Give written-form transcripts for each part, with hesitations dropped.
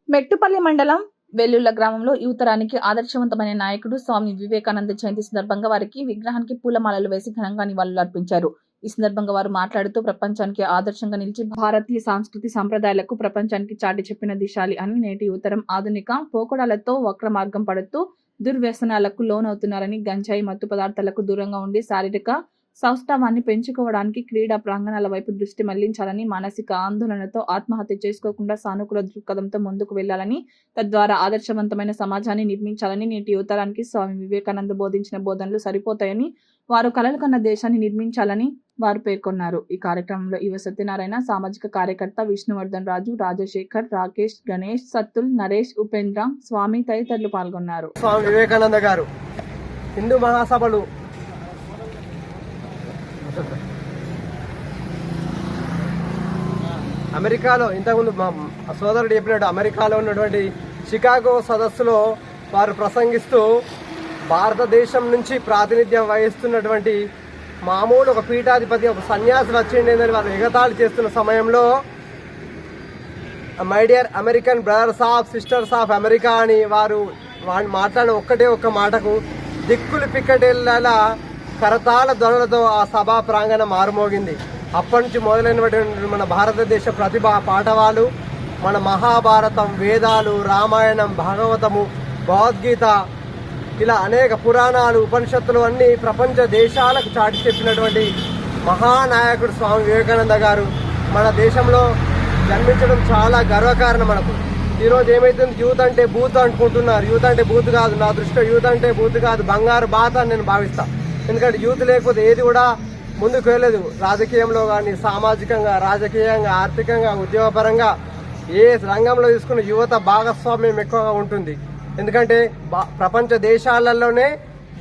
మెట్టుపల్లి మండలం వెల్లుల్ల గ్రామంలో యువతరానికి ఆదర్శవంతమైన నాయకుడు స్వామి వివేకానంద జయంతి సందర్భంగా వారికి విగ్రహానికి పూలమాలలు వేసి ఘనంగా నివాళులర్పించారు. ఈ సందర్భంగా వారు మాట్లాడుతూ ప్రపంచానికి ఆదర్శంగా నిలిచి భారతీయ సంస్కృతి సంప్రదాయాలకు ప్రపంచానికి చాటి చెప్పిన దిశాలి అని నేటి యువతరం ఆధునిక పోకడాలతో వక్ర మార్గం పడుతూ దుర్వ్యసనాలకు లోనవుతున్నారని, గంజాయి మత్తు పదార్థాలకు దూరంగా ఉండి శారీరక సౌష్ఠవాన్ని పెంచుకోవడానికి క్రీడా ప్రాంగణాల వైపు దృష్టి మళ్లించాలని, మానసిక ఆందోళనతో ఆత్మహత్య చేసుకోకుండా సానుకూల దృక్పథంతో ముందుకు వెళ్లాలని, తద్వారా ఆదర్శవంతమైన సమాజాన్ని నిర్మించాలని నేటి యువతరానికి స్వామి వివేకానంద బోధించిన బోధనలు సరిపోతాయని, వారు కలలు కన్న దేశాన్ని నిర్మించాలని వారు పేర్కొన్నారు. ఈ కార్యక్రమంలో యువ సత్యనారాయణ, సామాజిక కార్యకర్త విష్ణువర్ధన్ రాజు, రాజశేఖర్, రాకేష్, గణేష్, సత్తుల్, నరేష్, ఉపేంద్ర, స్వామి తదితరులు పాల్గొన్నారు. స్వామి వివేకానంద గారు హిందూ మహాసభలు అమెరికాలో ఇంతకుముందు మా సోదరుడు చెప్పినట్టు అమెరికాలో ఉన్నటువంటి షికాగో సదస్సులో వారు ప్రసంగిస్తూ భారతదేశం నుంచి ప్రాతినిధ్యం వహిస్తున్నటువంటి మామూలు ఒక పీఠాధిపతి ఒక సన్యాసులు వచ్చిండేదని వారు ఎగతాళి చేస్తున్న సమయంలో my dear American brothers of sisters of America అని వారు మాట్లాడిన ఒక్కటే ఒక్క మాటకు దిక్కులు పిక్కటేళ్ళ కరతాళ ధ్వనులతో ఆ సభా ప్రాంగణం మారుమోగింది. అప్పటి నుంచి మొదలైనటువంటి మన భారతదేశ ప్రతిభా పాఠవాలు, మన మహాభారతం, వేదాలు, రామాయణం, భాగవతము, భగవద్గీత, ఇలా అనేక పురాణాలు, ఉపనిషత్తులు అన్నీ ప్రపంచ దేశాలకు చాటి చెప్పినటువంటి మహానాయకుడు స్వామి వివేకానంద గారు మన దేశంలో జన్మించడం చాలా గర్వకారణం మనకు. ఈరోజు ఏమైతుంది, యూత్ అంటే బూత్ అనుకుంటున్నారు. యూత్ అంటే బూత్ కాదు, నా దృష్టిలో యూత్ అంటే బూత్ కాదు, బంగారు బాత అని నేను భావిస్తాను. ఎందుకంటే యూత్ లేకపోతే ఏది కూడా ముందుకు వెళ్ళలేదు. రాజకీయంలో కానీ, సామాజికంగా, రాజకీయంగా, ఆర్థికంగా, ఉద్యోగపరంగా ఏ రంగంలో తీసుకున్న యువత భాగస్వామ్యం ఎక్కువగా ఉంటుంది. ఎందుకంటే ప్రపంచ దేశాలలోనే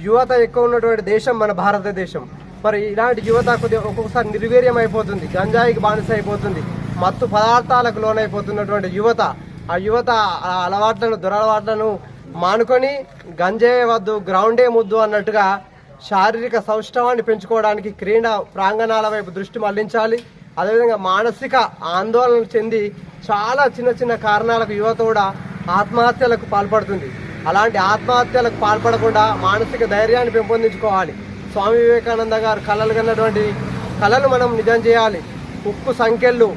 యువత ఎక్కువ ఉన్నటువంటి దేశం మన భారతదేశం. మరి ఇలాంటి యువత ఒక్కొక్కసారి నిర్వీర్యం అయిపోతుంది, గంజాయికి బానిస అయిపోతుంది, మత్తు పదార్థాలకు లోనైపోతున్నటువంటి యువత. ఆ యువత అలవాట్లను, దురలవాట్లను మానుకొని గంజాయి వద్దు, గ్రౌండే ముద్దు అన్నట్టుగా శారీరక సౌష్ఠవాన్ని పెంచుకోవడానికి క్రీడా ప్రాంగణాల వైపు దృష్టి మళ్లించాలి. అదేవిధంగా మానసిక ఆందోళన చెంది చాలా చిన్న చిన్న కారణాలకు యువత కూడా ఆత్మహత్యలకు పాల్పడుతుంది. అలాంటి ఆత్మహత్యలకు పాల్పడకుండా మానసిక ధైర్యాన్ని పెంపొందించుకోవాలి. స్వామి వివేకానంద గారు కళలు కన్నటువంటి కళలు మనం నిజం చేయాలి. ఉక్కు సంఖ్యలు,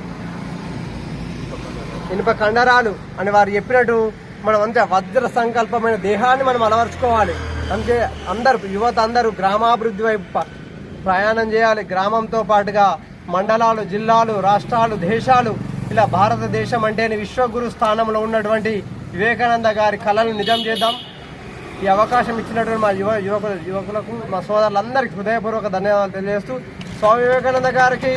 ఇనుప కండరాలు అని వారు చెప్పినట్టు మనం అంతే వజ్ర సంకల్పమైన దేహాన్ని మనం అలవర్చుకోవాలి. అంతే అందరూ యువత అందరూ గ్రామాభివృద్ధి వైపు ప్రయాణం చేయాలి. గ్రామంతో పాటుగా మండలాలు, జిల్లాలు, రాష్ట్రాలు, దేశాలు, ఇలా భారతదేశం అంటేనే విశ్వగురు స్థానంలో ఉన్నటువంటి వివేకానంద గారి కళలను నిజం చేద్దాం. ఈ అవకాశం ఇచ్చినటువంటి మా యువకులకు, మా సోదరులందరికీ హృదయపూర్వక ధన్యవాదాలు తెలియజేస్తూ స్వామి వివేకానంద గారికి